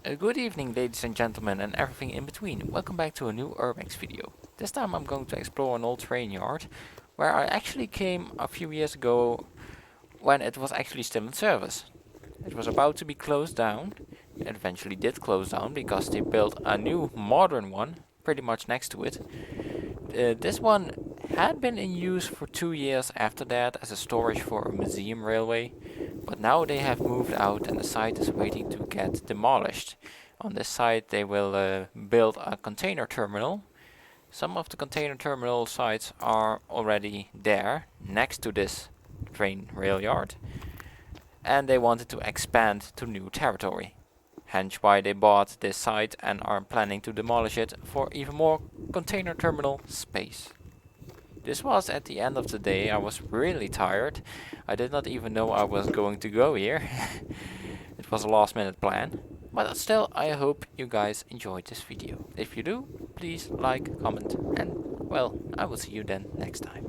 Good evening, ladies and gentlemen, and everything in between. Welcome back to a new Urbex video. This time I'm going to explore an old train yard, where I actually came a few years ago when it was actually still in service. It was about to be closed down. It eventually did close down because they built a new modern one pretty much next to it. This one had been in use for 2 years after that as a storage for a museum railway, but now they have moved out and the site is waiting to get demolished. On this site they will build a container terminal. Some of the container terminal sites are already there, next to this train rail yard, and they wanted to expand to new territory. Hence why they bought this site and are planning to demolish it for even more container terminal space. This was at the end of the day. I was really tired. I did not even know I was going to go here. It was a last minute plan. But still, I hope you guys enjoyed this video. If you do, please like, comment, and well, I will see you then next time.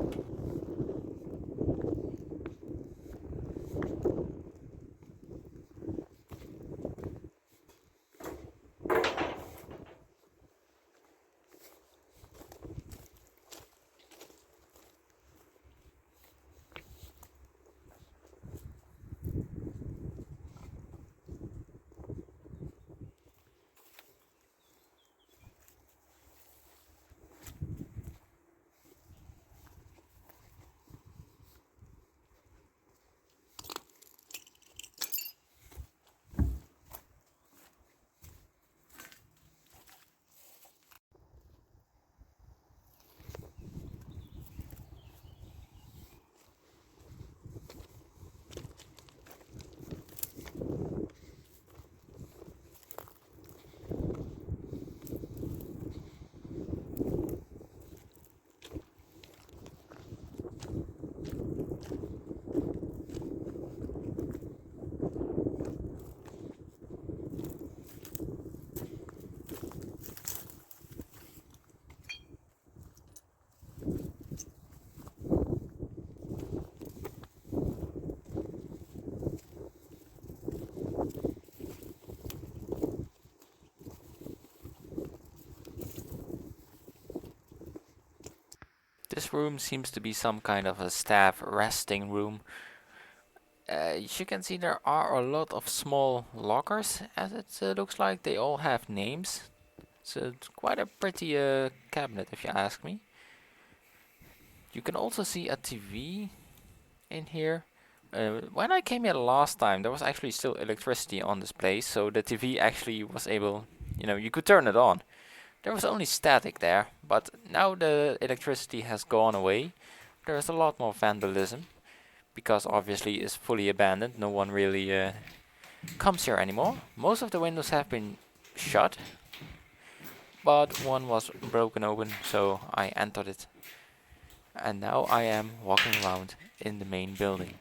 This room seems to be some kind of a staff resting room. As you can see, there are a lot of small lockers, as it looks like they all have names. So it's quite a pretty cabinet, if you ask me. You can also see a TV in here. When I came here last time, there was actually still electricity on this place, so the TV actually was able, you could turn it on. There was only static there, but now the electricity has gone away. There's a lot more vandalism, because obviously it's fully abandoned. No one really comes here anymore. Most of the windows have been shut, but one was broken open, so I entered it. And now I am walking around in the main building.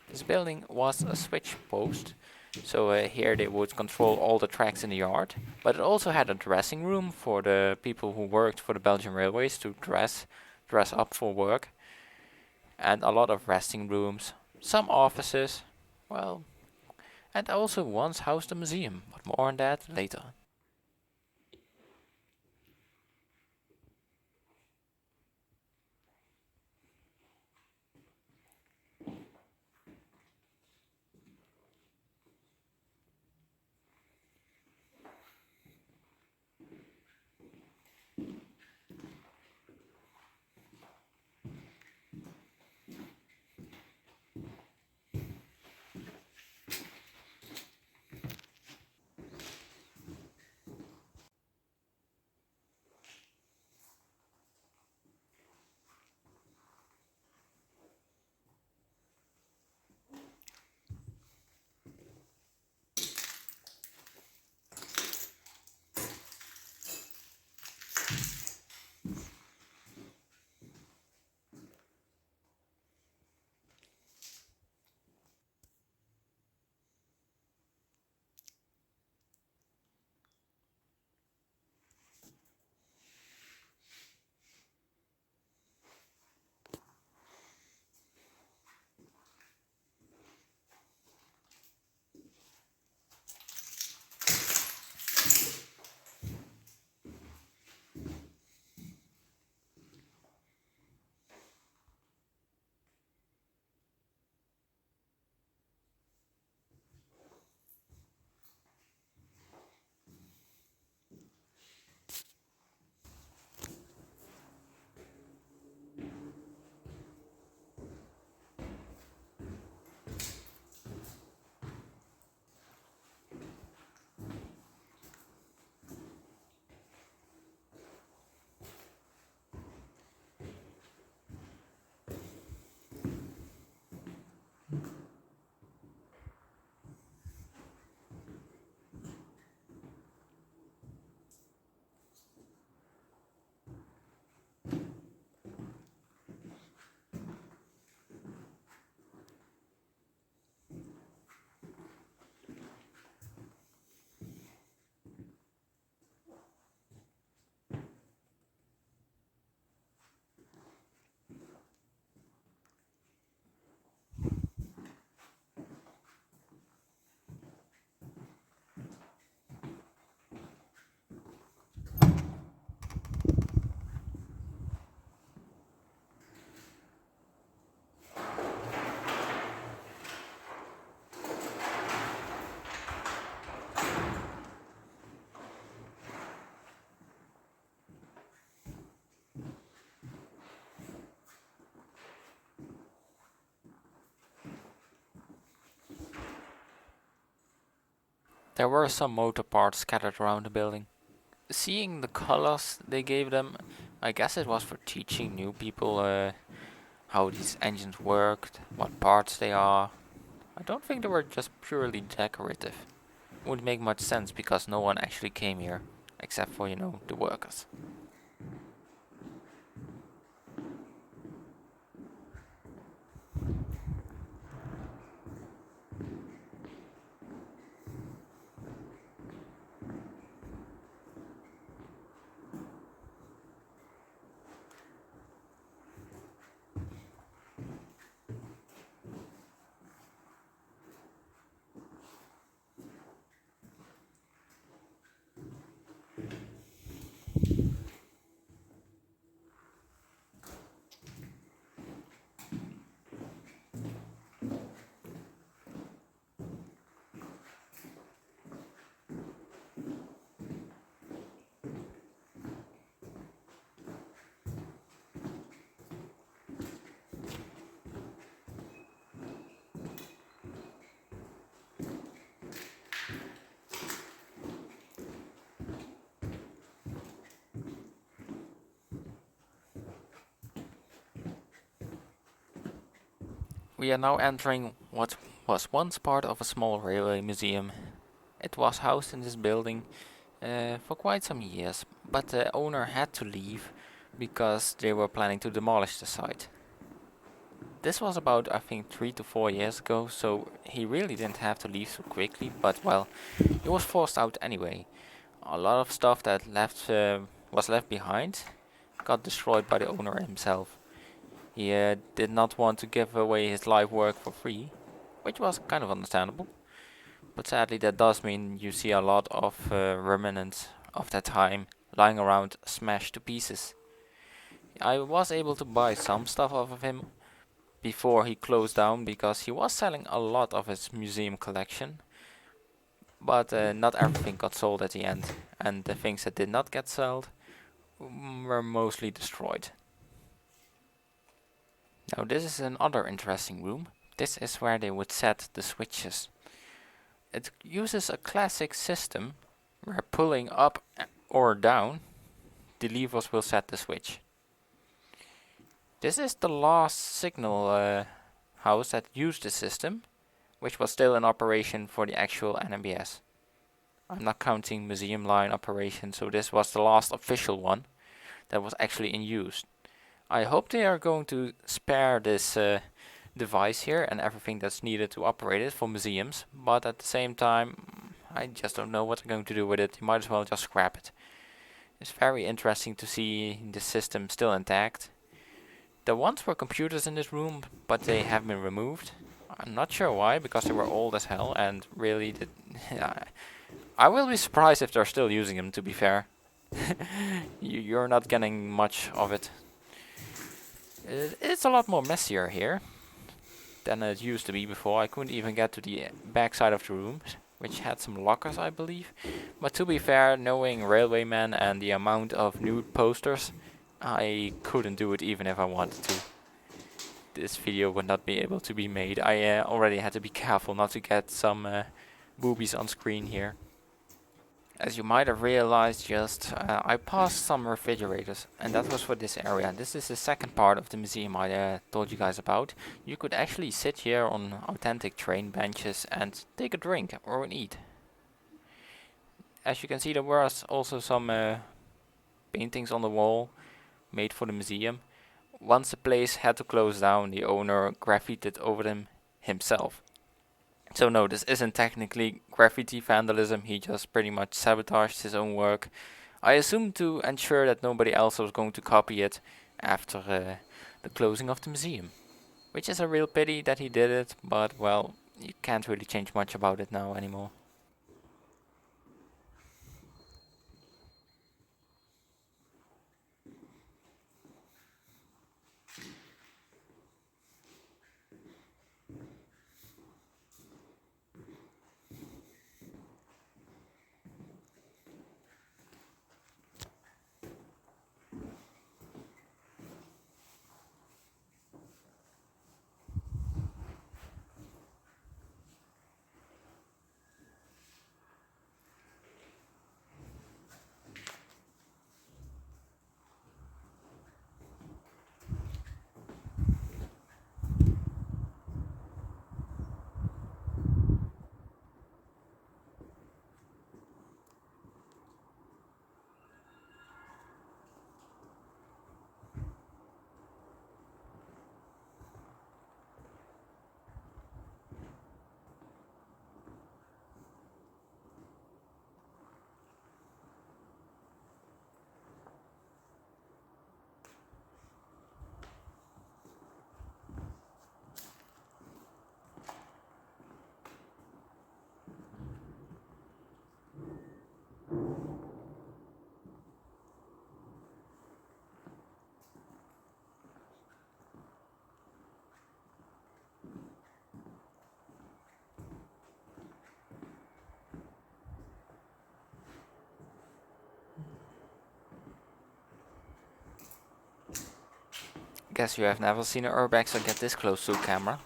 This building was a switch post, so here they would control all the tracks in the yard, but it also had a dressing room for the people who worked for the Belgian Railways to dress up for work, and a lot of resting rooms, some offices, well, and also once housed a museum, but more on that later. There were some motor parts scattered around the building. Seeing the colors they gave them, I guess it was for teaching new people how these engines worked, what parts they are. I don't think they were just purely decorative. Wouldn't make much sense because no one actually came here, except for, the workers. We are now entering what was once part of a small railway museum. It was housed in this building for quite some years, but the owner had to leave because they were planning to demolish the site. This was about, I think, 3 to 4 years ago, so he really didn't have to leave so quickly, but well, he was forced out anyway. A lot of stuff that was left behind got destroyed by the owner himself. He did not want to give away his life work for free, which was kind of understandable. But sadly, that does mean you see a lot of remnants of that time lying around smashed to pieces. I was able to buy some stuff off of him before he closed down because he was selling a lot of his museum collection, but not everything got sold at the end, and the things that did not get sold were mostly destroyed. Now this is another interesting room. This is where they would set the switches. It uses a classic system where pulling up or down, the levers will set the switch. This is the last signal house that used the system, which was still in operation for the actual NMBS. I'm not counting museum line operation, so this was the last official one that was actually in use. I hope they are going to spare this device here and everything that's needed to operate it for museums, but at the same time, I just don't know what they're going to do with it. You might as well just scrap it. It's very interesting to see the system still intact. There once were computers in this room, but they have been removed. I'm not sure why, because they were old as hell and really did. I will be surprised if they're still using them, to be fair. You're not getting much of it. It's a lot more messier here than it used to be before. I couldn't even get to the back side of the room, which had some lockers, I believe. But to be fair, knowing Railwayman and the amount of nude posters, I couldn't do it even if I wanted to. This video would not be able to be made. I already had to be careful not to get some boobies on screen here. As you might have realized I passed some refrigerators, and that was for this area. This is the second part of the museum I told you guys about. You could actually sit here on authentic train benches and take a drink or an eat. As you can see, there was also some paintings on the wall made for the museum. Once the place had to close down, the owner graffitied over them himself. So no, this isn't technically graffiti vandalism, he just pretty much sabotaged his own work. I assume to ensure that nobody else was going to copy it after the closing of the museum. Which is a real pity that he did it, but well, you can't really change much about it now anymore. Guess you have never seen an urbex get this close to a camera.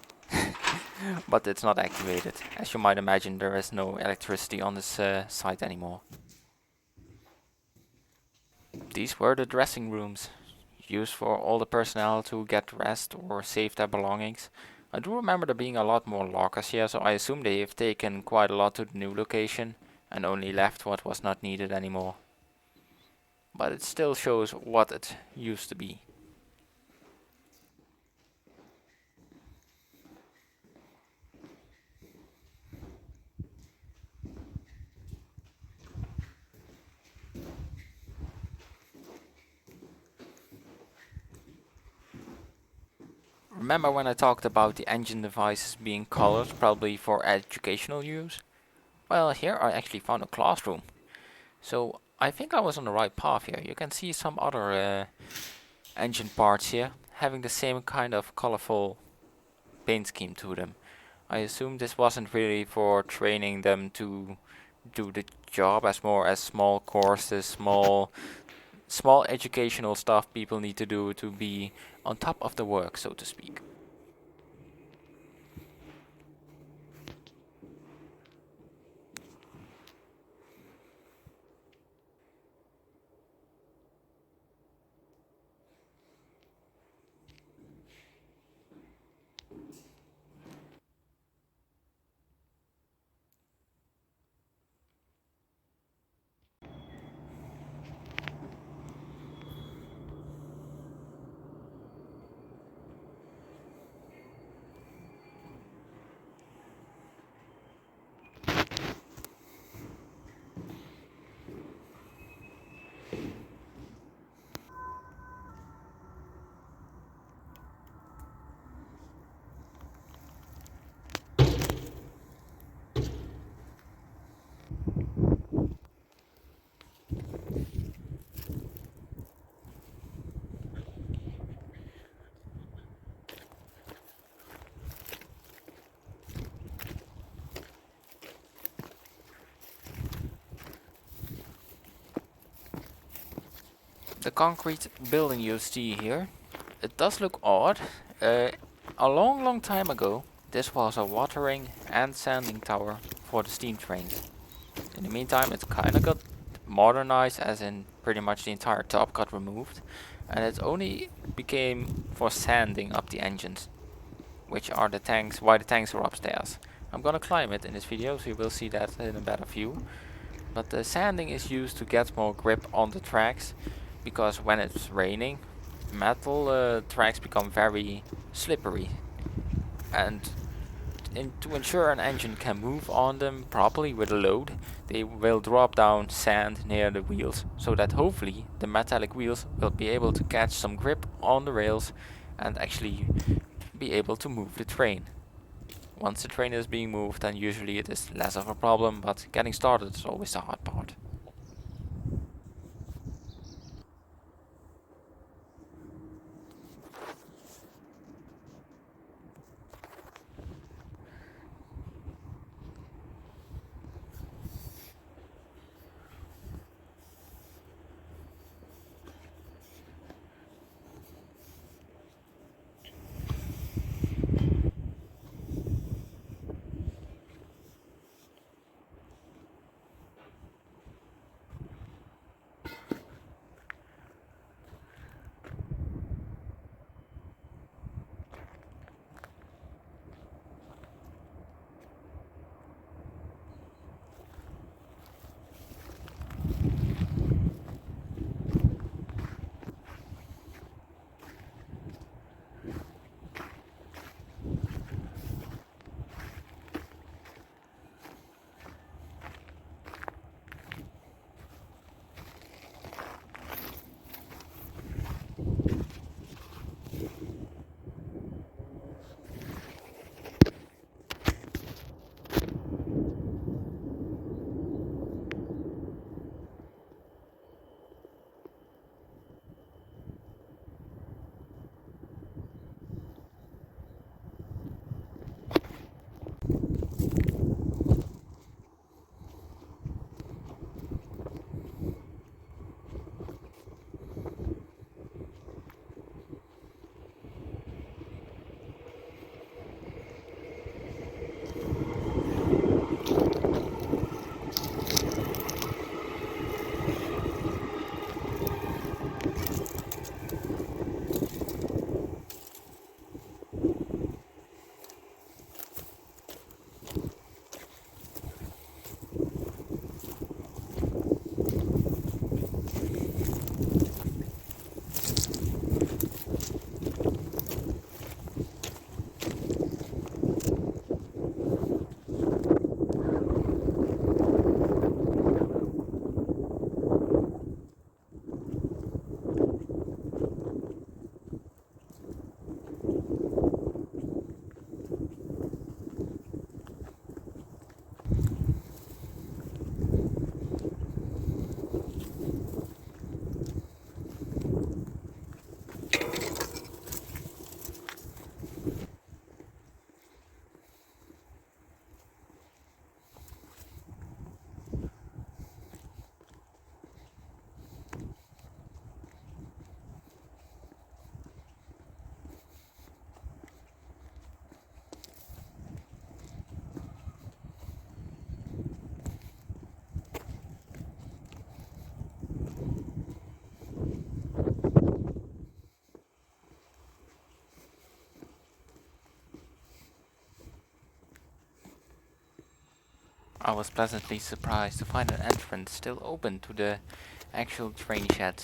But it's not activated. As you might imagine, there is no electricity on this site anymore. These were the dressing rooms, used for all the personnel to get rest or save their belongings. I do remember there being a lot more lockers here, so I assume they have taken quite a lot to the new location and only left what was not needed anymore. But it still shows what it used to be. Remember when I talked about the engine devices being colored, probably for educational use? Well, here I actually found a classroom. So I think I was on the right path here. You can see some other engine parts here having the same kind of colorful paint scheme to them. I assume this wasn't really for training them to do the job, as more as small courses, small educational stuff people need to do to be on top of the work, so to speak. The concrete building you see here, it does look odd. Uh, a long time ago, this was a watering and sanding tower for the steam trains. In the meantime, it kinda got modernized, as in pretty much the entire top got removed, and it only became for sanding up the engines, which are the tanks, why the tanks are upstairs. I'm gonna climb it in this video, so you will see that in a better view. But the sanding is used to get more grip on the tracks, because when it's raining, metal tracks become very slippery, and to ensure an engine can move on them properly with a load, they will drop down sand near the wheels, so that hopefully the metallic wheels will be able to catch some grip on the rails and actually be able to move the train. Once the train is being moved, then usually it is less of a problem, but getting started is always the hard part. I was pleasantly surprised to find an entrance still open to the actual train shed,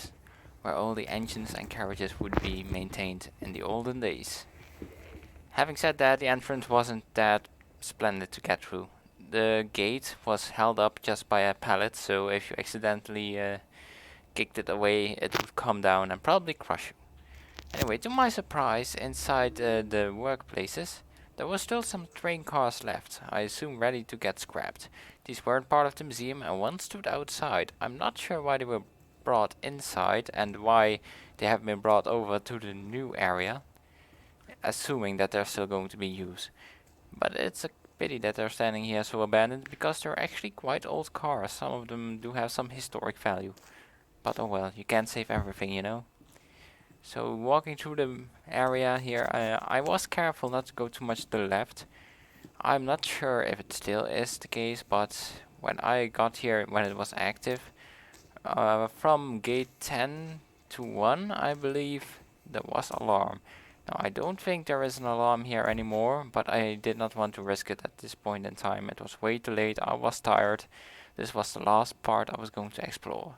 where all the engines and carriages would be maintained in the olden days. Having said that, the entrance wasn't that splendid to get through. The gate was held up just by a pallet, so if you accidentally kicked it away, it would come down and probably crush you. Anyway, to my surprise, inside the workplaces, there were still some train cars left, I assume ready to get scrapped. These weren't part of the museum and one stood outside. I'm not sure why they were brought inside and why they have been brought over to the new area, assuming that they're still going to be used. But it's a pity that they're standing here so abandoned because they're actually quite old cars. Some of them do have some historic value. But oh well, you can't save everything, you know. So walking through the area here, I was careful not to go too much to the left. I'm not sure if it still is the case, but when I got here, when it was active, from gate 10 to 1, I believe there was alarm. Now I don't think there is an alarm here anymore, but I did not want to risk it at this point in time. It was way too late, I was tired. This was the last part I was going to explore.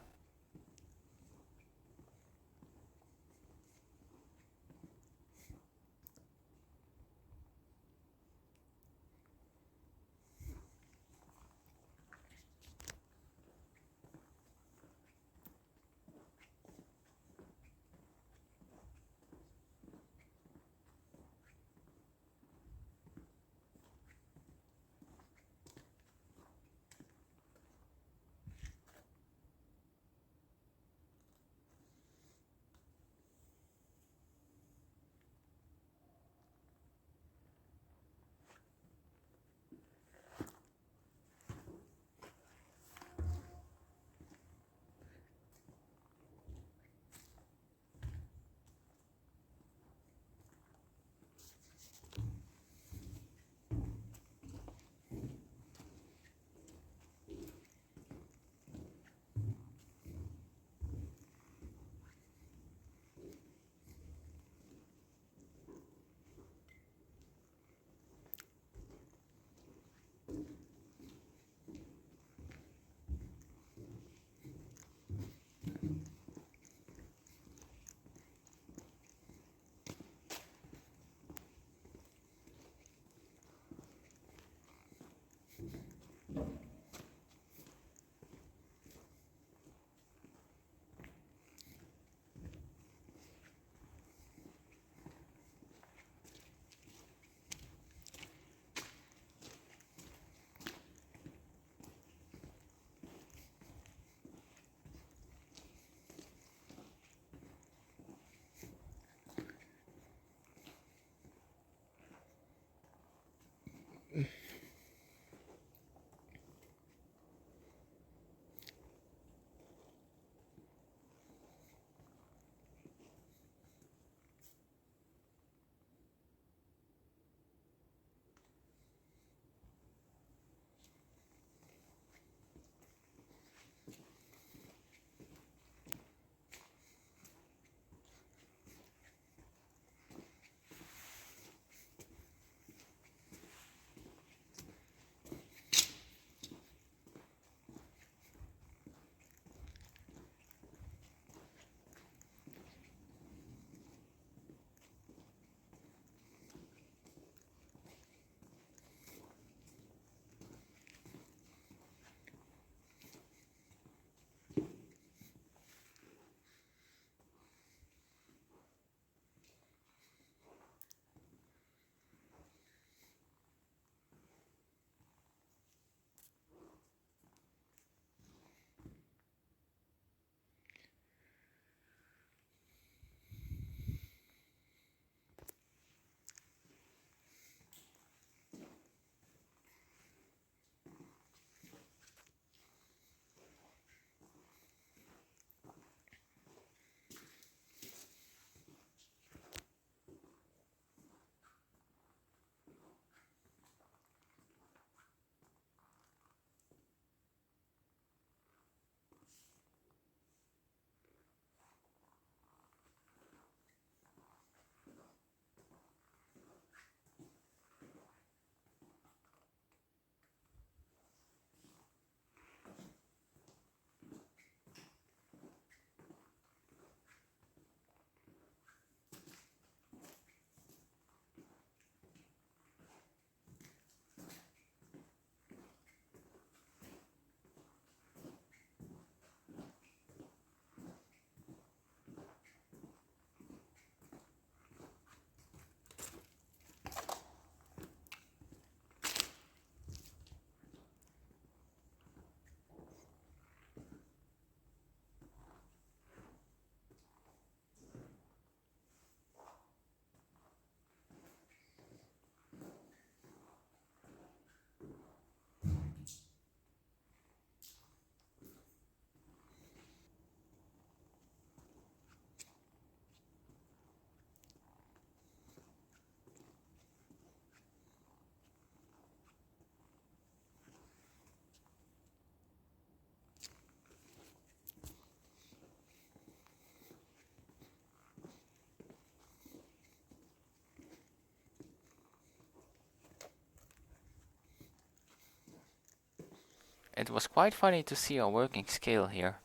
it was quite funny to see a working scale here.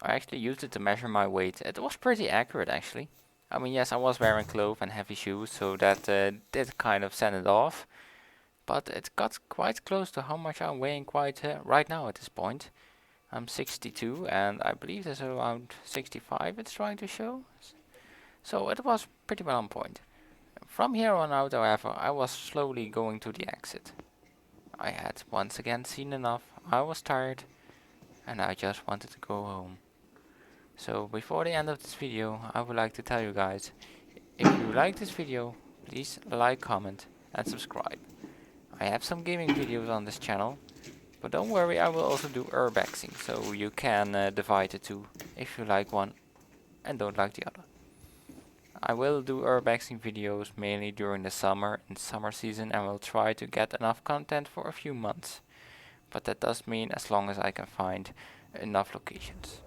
I actually used it to measure my weight. It was pretty accurate actually. I mean, yes, I was wearing clothes and heavy shoes, so that did kind of send it off. But it got quite close to how much I'm weighing quite right now at this point. I'm 62 and I believe there's around 65 it's trying to show. So it was pretty well on point. From here on out, however, I was slowly going to the exit. I had once again seen enough, I was tired, and I just wanted to go home. So before the end of this video, I would like to tell you guys, if you like this video, please like, comment and subscribe. I have some gaming videos on this channel, but don't worry, I will also do urbexing, so you can divide the two if you like one and don't like the other. I will do urbexing videos mainly during the summer and summer season and will try to get enough content for a few months. But that does mean as long as I can find enough locations.